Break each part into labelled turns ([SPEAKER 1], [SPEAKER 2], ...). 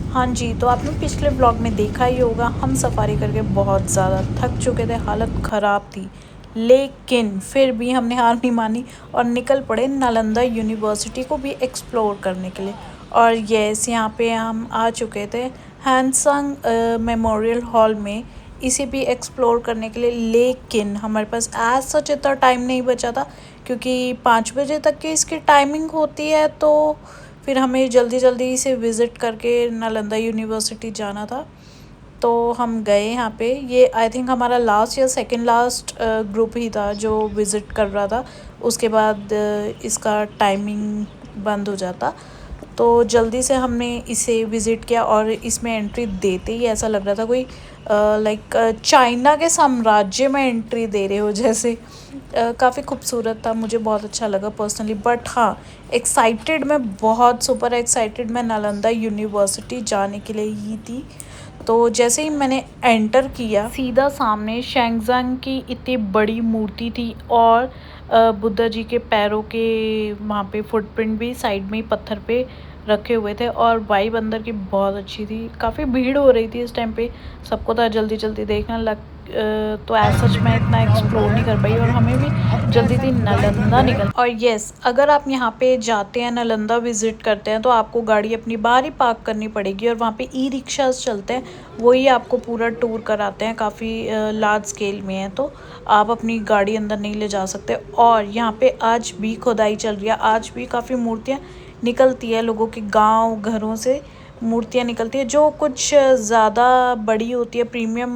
[SPEAKER 1] हाँ जी, तो आपने पिछले ब्लॉग में देखा ही होगा, हम सफारी करके बहुत ज़्यादा थक चुके थे, हालत ख़राब थी। लेकिन फिर भी हमने हार नहीं मानी और निकल पड़े नालंदा यूनिवर्सिटी को भी एक्सप्लोर करने के लिए। और यस, यहाँ पे हम आ चुके थे हैंसंग मेमोरियल हॉल में, इसे भी एक्सप्लोर करने के लिए। लेकिन हमारे पास एज सच इतना टाइम नहीं बचा था, क्योंकि 5 बजे तक की इसकी टाइमिंग होती है, तो फिर हमें जल्दी जल्दी से विज़िट करके नालंदा यूनिवर्सिटी जाना था। तो हम गए यहाँ पे। ये आई थिंक हमारा लास्ट या सेकंड लास्ट ग्रुप ही था जो विज़िट कर रहा था। उसके बाद इसका टाइमिंग बंद हो जाता, तो जल्दी से हमने इसे विज़िट किया। और इसमें एंट्री देते ही ऐसा लग रहा था कोई लाइक चाइना के साम्राज्य में एंट्री दे रहे हो जैसे। काफ़ी खूबसूरत था, मुझे बहुत अच्छा लगा पर्सनली। बट हाँ, एक्साइटेड, मैं बहुत सुपर एक्साइटेड मैं नालंदा यूनिवर्सिटी जाने के लिए ही थी। तो जैसे ही मैंने एंटर किया, सीधा सामने शेंगजांग की इतनी बड़ी मूर्ति थी, और बुद्धा जी के पैरों के वहाँ पे फुटप्रिंट भी साइड में ही पत्थर पे रखे हुए थे। और वाइब अंदर की बहुत अच्छी थी, काफ़ी भीड़ हो रही थी इस टाइम पे, सबको था जल्दी जल्दी देखना लग। तो एज सच मैं इतना एक्सप्लोर नहीं कर पाई, और हमें भी जल्दी थी नालंदा निकल। और यस, अगर आप यहाँ पे जाते हैं, नालंदा विज़िट करते हैं, तो आपको गाड़ी अपनी बाहर ही पार्क करनी पड़ेगी, और वहाँ पे ई रिक्शास चलते हैं, वही आपको पूरा टूर कराते हैं। काफ़ी लार्ज स्केल में है, तो आप अपनी गाड़ी अंदर नहीं ले जा सकते। और यहाँ पे आज भी खुदाई चल रही है, आज भी काफ़ी मूर्तियाँ निकलती है, लोगों के गांव घरों से मूर्तियाँ निकलती है, जो कुछ ज़्यादा बड़ी होती है, प्रीमियम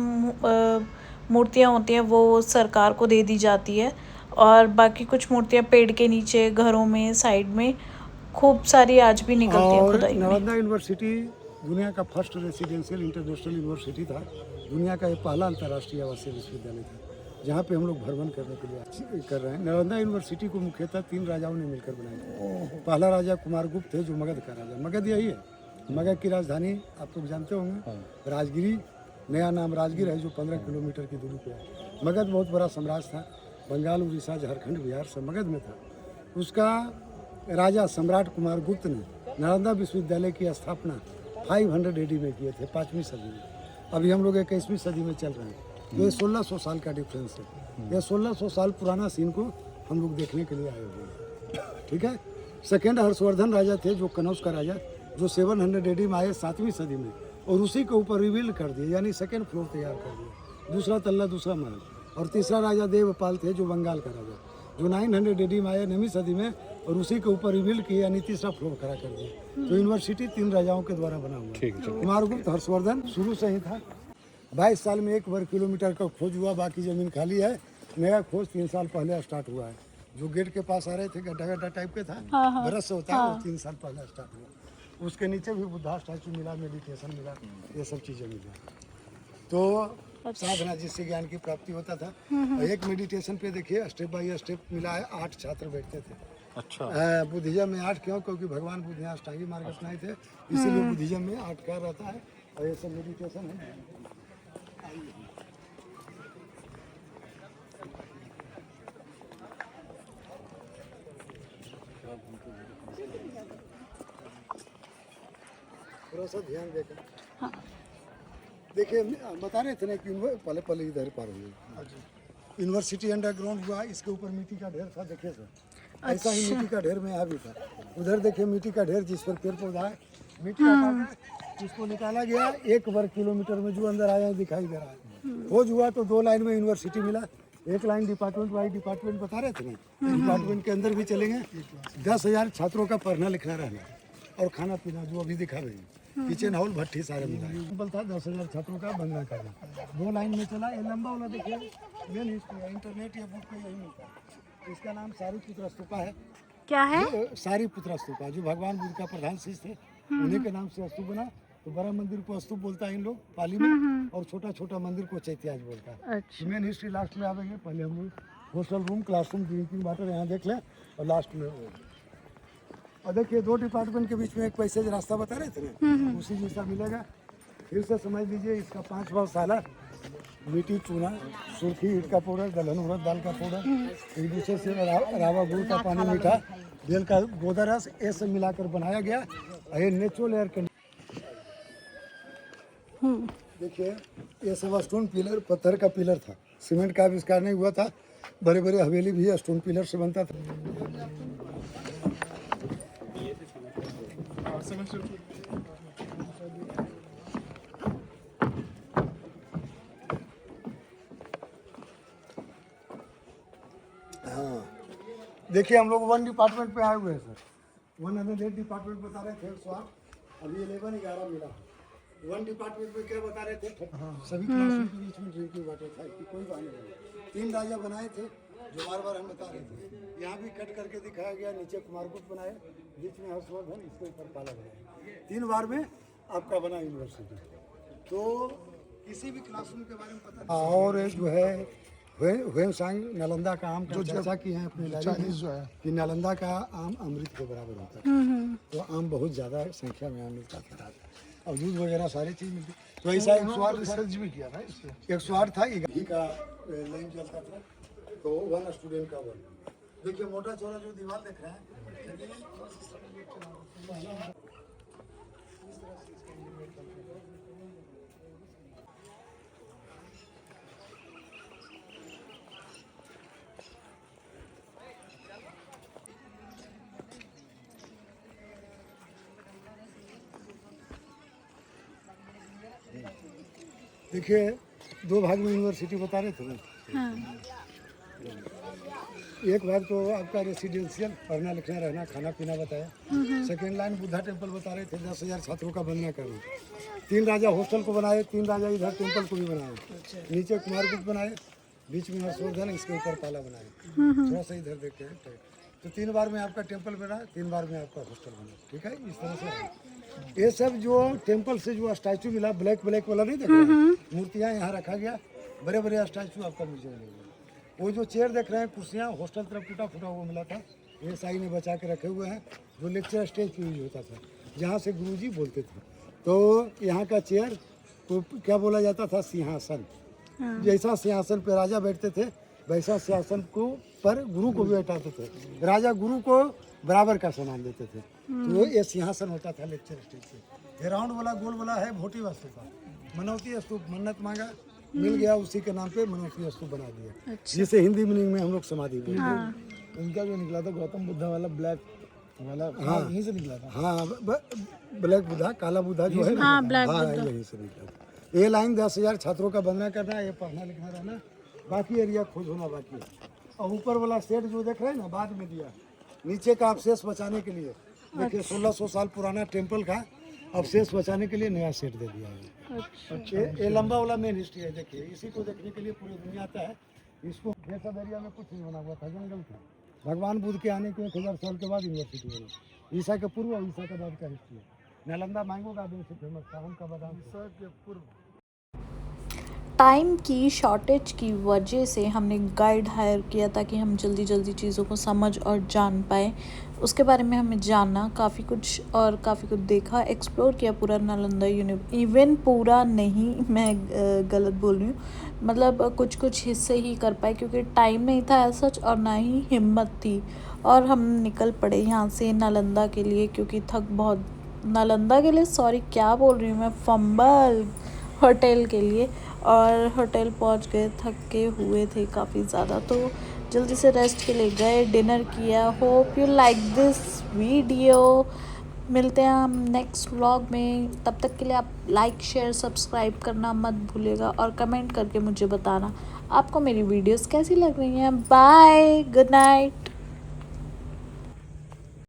[SPEAKER 1] मूर्तियाँ होती हैं, वो सरकार को दे दी जाती है। और बाकी कुछ मूर्तियाँ पेड़ के नीचे, घरों में, साइड में खूब सारी आज भी निकलती है
[SPEAKER 2] और
[SPEAKER 1] खुदाई में।
[SPEAKER 2] नालंदा यूनिवर्सिटी दुनिया का फर्स्ट रेसिडेंशियल इंटरनेशनल यूनिवर्सिटी था। दुनिया का ये पहला अंतर्राष्ट्रीय आवासीय विश्वविद्यालय था, जहाँ पे हम लोग भ्रमण करने के लिए कर रहे हैं। नालंदा यूनिवर्सिटी को मुख्यतः 3 राजाओं ने मिलकर बनाया था। पहला राजा कुमारगुप्त थे, जो मगध का राजा। मगध यही है, मगध की राजधानी आप लोग जानते होंगे राजगिरी। नया नाम राजगीर है, जो 15 किलोमीटर की दूरी पे है। मगध बहुत बड़ा साम्राज्य था, बंगाल, उड़ीसा, झारखंड, बिहार सब मगध में था। उसका राजा सम्राट कुमारगुप्त ने नालंदा विश्वविद्यालय की स्थापना 500 AD में किए थे, 5वीं सदी में। अभी हम लोग 21वीं सदी में चल रहे हैं, तो ये 1600 साल का डिफरेंस है। ये 1600 साल पुराना सीन को हम लोग देखने के लिए आए हुए हैं। ठीक है। सेकेंड हर्षवर्धन राजा थे, जो कनौज का राजा, जो 700 AD में आए, 7वीं सदी में, और उसी के ऊपर रिबिल्ड कर दिए, यानी सेकेंड फ्लोर तैयार कर दिया, दूसरा तल्ला, दूसरा महल। और तीसरा राजा देवपाल थे, जो बंगाल का राजा, जो 900 AD में आए, 9वीं सदी में, और उसी के ऊपर रिबिल्ड किए, यानी तीसरा फ्लोर खड़ा कर दिया। तो यूनिवर्सिटी 3 राजाओं के द्वारा बना हुआ है। कुमारगुप्त हर्षवर्धन शुरू से ही था। 22 साल में 1 वर्ग किलोमीटर का खोज हुआ, बाकी जमीन खाली है। नया खोज 3 साल पहले स्टार्ट हुआ है। जो गेट के पास आ रहे थे, गड्ढा गड्ढा टाइप के था, बरस से होता है, वो 3 साल पहले स्टार्ट हुआ। उसके नीचे भी बुद्धा स्टैचू मिला, मेडिटेशन मिला, ये सब चीज़ें मिला। तो साधना जिससे ज्ञान की प्राप्ति होता था। और एक मेडिटेशन पे देखिए, स्टेप बाय स्टेप मिला है, 8 छात्र बैठते थे। अच्छा। बुद्धिज्म में 8 क्यों? क्योंकि भगवान बुद्ध यहाँ अष्टांगी मार्ग अपनाए थे, इसीलिए बुद्धिज्म में 8 क्या रहता है। और ये सब मेडिटेशन है। थोड़ा सा ध्यान देकर देखिए, बता रहे थे ना कि पहले पहले इधर पार हुए। यूनिवर्सिटी अंडरग्राउंड हुआ, इसके ऊपर मिट्टी का ढेर था, देखिए सर। ऐसा ही मिट्टी का ढेर में यहाँ भी था। उधर देखिए मिट्टी का ढेर, जिस पर पेड़ पौधा है, मिट्टी हटा के इसको निकाला गया। 1 वर्ग किलोमीटर में जो अंदर आया दिखाई दे रहा है। खोज हुआ तो 2 लाइन में यूनिवर्सिटी मिला। एक लाइन डिपार्टमेंट वाइज, डिपार्टमेंट बता रहे थे ना, डिपार्टमेंट के अंदर भी चलेंगे। 10,000 छात्रों का पढ़ना लिखना रहना, और खाना पीना जो अभी दिखा रहे हैं। किचन हॉल, भट्ठी, सारे मिला सिंपल था। 10,000 छात्रों का बनना करना। 2 लाइन में चला। ये लंबा वाला देखिए, मेन हिस्ट्री है, इंटरनेट या बुक पे यही मिलता है। इसका नाम सारीपुत्र स्तूपा है।
[SPEAKER 1] क्या है?
[SPEAKER 2] सारीपुत्र स्तूपा, जो भगवान बुद्ध का प्रधान शिष्य थे, उन्हीं के नाम से स्तूप बना। तो बड़ा मंदिर को स्तूप बोलता है इन लोग पाली में, और छोटा छोटा मंदिर को चैत्याज बोलता है।
[SPEAKER 1] अच्छा।
[SPEAKER 2] मेन हिस्ट्री लास्ट में आवेंगे। पहले हम लोग hostel room, classroom, drinking water यहाँ देख लें, और लास्ट में और देखिए 2 डिपार्टमेंट के बीच में एक पैसेज रास्ता बता रहे थे ना, उसी जैसा मिलेगा। फिर से समझ लीजिए, इसका 5 गौशाला, मिट्टी, चूना, सूखी ईंट का पाउडर, दलहन उड़द दाल का पाउडर, एक दूसरे से रावा गुड़ का पानी, मीठा बेल का गोदा रस, ये सब मिलाकर बनाया गया। और ये नेचुरल एयर कंडीशन। देखिए ये सब स्टोन पिलर, पत्थर का पिलर था, सीमेंट का आविष्कार नहीं हुआ था। बड़े बड़े हवेली भी स्टोन पिलर से बनता था। हाँ, देखिए हम लोग 1 डिपार्टमेंट पे आए हुए हैं सर। 108 डिपार्टमेंट बता रहे थे 108, अभी 11 मिला। 1 डिपार्टमेंट में क्या बता रहे थे, सभी क्लासों के बीच में ड्रिंकिंग वाटर था कि कोई बहाने नहीं। 3 राजा बनाए थे जो बार बार हम बता रहे थे। यहाँ भी कट करके दिखाया गया, नीचे कुमारगुप्त बनाए, बीच में हर्षवर्धन, इसके ऊपर पाला बनाया। 3 बार में आपका बना यूनिवर्सिटी। तो किसी भी क्लासरूम के बारे में पता नहीं। और जो है हुएनसांग नालंदा का आम जो चर्चा की है अपने जो है कि नालंदा का आम अमृत के बराबर होता है। तो आम बहुत ज़्यादा संख्या में आम मिलता था और दूध वगैरह सारी चीज़ मिलती। तो ऐसा 108 रिसर्च भी किया था इसमें। 108 था, घी का लाइन चलता था। तो 1 स्टूडेंट का 1। देखिए मोटा चौड़ा जो दीवार देख रहे हैं, देखिए 2 भाग में यूनिवर्सिटी बता रहे थे ना। एक भाग तो आपका रेसिडेंशियल, पढ़ना लिखना रहना खाना पीना बताया। सेकेंड लाइन बुद्धा टेम्पल बता रहे थे, 10,000 छात्रों का बनना करना। 3 राजा हॉस्टल को बनाए, 3 राजा इधर टेम्पल को भी बनाए। नीचे कुमारगुप्त बनाए, बीच में हर्षवर्धन, इसके ऊपर पाला बनाए। थोड़ा सा इधर देखते हैं। तो 3 बार में आपका टेम्पल बना, 3 बार में आपका हॉस्टल बना। ठीक है, इस तरह से ये सब जो टेम्पल से जो स्टैचू मिला, ब्लैक वाला नहीं देख रहे, मूर्तियाँ यहाँ रखा गया। बड़े बड़े स्टैचू आपका म्यूजियम में। वो जो चेयर देख रहे हैं, कुर्सियाँ हॉस्टल तरफ टूटा फूटा हुआ मिला था, ये साई ने बचा के रखे हुए हैं। जो लेक्चर स्टेज पे यूज होता था, जहाँ से गुरुजी बोलते थे। तो यहाँ का चेयर को क्या बोला जाता था, सिंहासन। जैसा सिंहासन पे राजा बैठते थे, वैसा सिंहासन को पर गुरु को भी बैठाते थे। राजा गुरु को बराबर का सम्मान देते थे। तो ये सिंहासन होता था लेक्चर स्टेज पे। ये राउंड वाला गोल वाला है भोटी वास्तु का, मनौती स्तूप। मन्नत मांगा, मिल गया, उसी के नाम पे मनौती स्तूप बना दिया। जिसे हिंदी मीनिंग में हम लोग समाधि बोलते हैं। उनका जो निकला था गौतम बुद्धा वाला ब्लैक वाला, हाँ यहीं से निकला था। हाँ, ब्लैक बुद्धा, काला बुद्धा जो है, हाँ यहीं से निकला था। ये लाइन 10,000 छात्रों का बनना करना, ये पढ़ना लिखना रहना, बाकी एरिया खोज होना बाकी है। और ऊपर वाला सेट जो देख रहे हैं ना, बाद में दिया, नीचे का अवशेष बचाने के लिए। देखिए 1600 साल पुराना टेम्पल का अवशेष बचाने के लिए नया सेट दे दिया है। ये लंबा वाला मेन हिस्ट्री है। देखिए इसी को देखने के लिए पूरी दुनिया आता है। इसको ये सब एरिया में कुछ नहीं बना हुआ था, जंगल था। भगवान बुद्ध के आने के 1000 साल के बाद यूनिवर्सिटी बनी। ईसा के पूर्व और ईसा के बाद का हिस्ट्री है। नालंदा मैंगो गार्डन से फेमस था, आम का बागान ईसा के पूर्व।
[SPEAKER 1] टाइम की शॉर्टेज की वजह से हमने गाइड हायर किया ताकि हम जल्दी जल्दी चीज़ों को समझ और जान पाए। उसके बारे में हमें जानना काफ़ी कुछ और काफ़ी कुछ देखा, एक्सप्लोर किया पूरा नालंदा इवन पूरा नहीं, मैं गलत बोल रही हूँ, मतलब कुछ कुछ हिस्से ही कर पाए क्योंकि टाइम नहीं था सच और ना ही हिम्मत थी। और हम निकल पड़े यहाँ से नालंदा के लिए क्योंकि थक बहुत, नालंदा के लिए सॉरी क्या बोल रही हूँ मैं, फंबल होटल के लिए। और होटल पहुंच गए, थके हुए थे काफ़ी ज़्यादा, तो जल्दी से रेस्ट के लिए गए, डिनर किया। Hope you like this video. मिलते हैं हम नेक्स्ट व्लॉग में, तब तक के लिए आप लाइक शेयर सब्सक्राइब करना मत भूलिएगा और कमेंट करके मुझे बताना आपको मेरी वीडियोस कैसी लग रही हैं। Bye, good night.